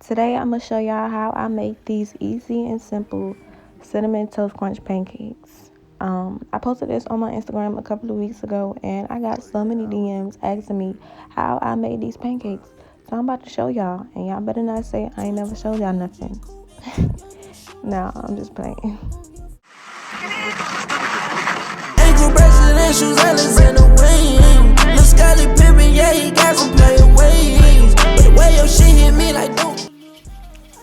Today I'm going to show y'all how I make these easy and simple cinnamon toast crunch pancakes. I posted this on my Instagram a couple of weeks ago and I got so many DMs asking me how I made these pancakes. So I'm about to show y'all, and y'all better not say I ain't never showed y'all nothing. Nah, I'm just playing. Ankle presidentials, Alexander Wayne. Lil' Scotty Pippen, yeah, he got some player ways. But the way your shit hit me like don't.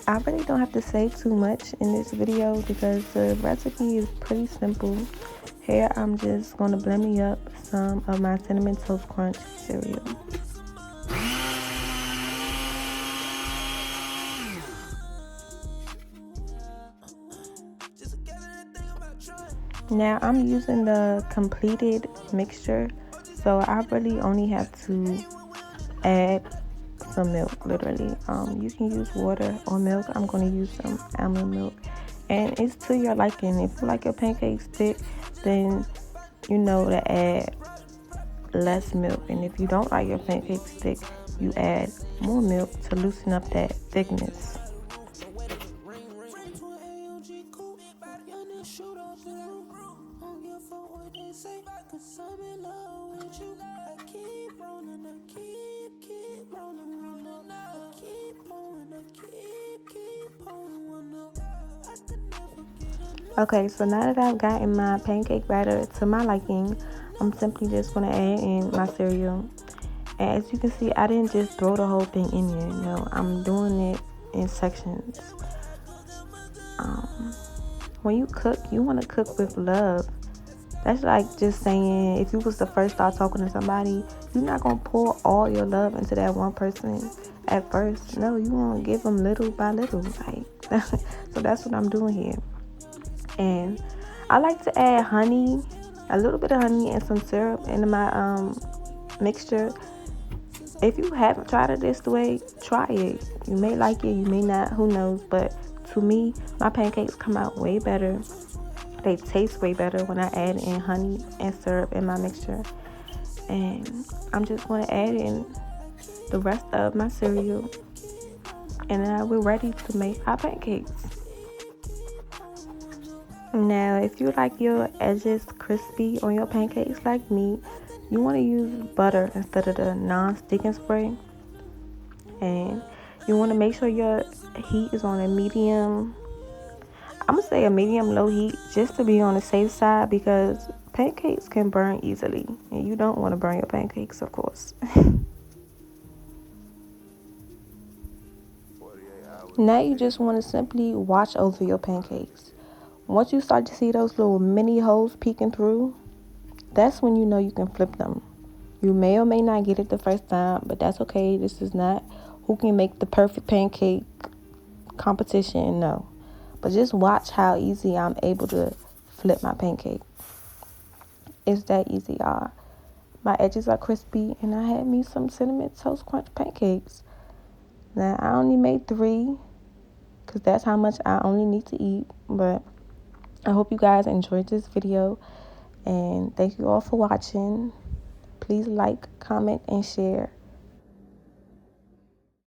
I really don't have to say too much in this video because the recipe is pretty simple. Here I'm just going to blend me up some of my cinnamon toast crunch cereal. Now I'm using the completed mixture, so I really only have to add some milk, literally. You can use water or milk. I'm going to use some almond milk, and it's to your liking. If you like your pancakes thick, then you know to add less milk, and if you don't like your pancakes thick, you add more milk to loosen up that thickness. Okay, so now that I've gotten my pancake batter to my liking, I'm simply just going to add in my cereal. And as you can see, I didn't just throw the whole thing in there. No, I'm doing it in sections. When you cook, you want to cook with love. That's like just saying, if you was to first start talking to somebody, you're not going to pour all your love into that one person at first. No, you want to give them little by little. Like, so that's what I'm doing here. And I like to add honey, a little bit of honey and some syrup into my mixture. If you haven't tried it this way, try it. You may like it, you may not, who knows. But to me, my pancakes come out way better. They taste way better when I add in honey and syrup in my mixture. And I'm just going to add in the rest of my cereal, and then we're ready to make our pancakes. Now, if you like your edges crispy on your pancakes like me, you want to use butter instead of the non-sticking spray. And you want to make sure your heat is on a medium, I'm going to say a medium-low heat, just to be on the safe side, because pancakes can burn easily. And you don't want to burn your pancakes, of course. Now you just want to simply watch over your pancakes. Once you start to see those little mini holes peeking through, that's when you know you can flip them. You may or may not get it the first time, but that's okay. This is not who can make the perfect pancake competition, no. But just watch how easy I'm able to flip my pancake. It's that easy, y'all. My edges are crispy, and I had me some cinnamon toast crunch pancakes. Now, I only made 3, because that's how much I only need to eat, but I hope you guys enjoyed this video, and thank you all for watching. Please like, comment, and share.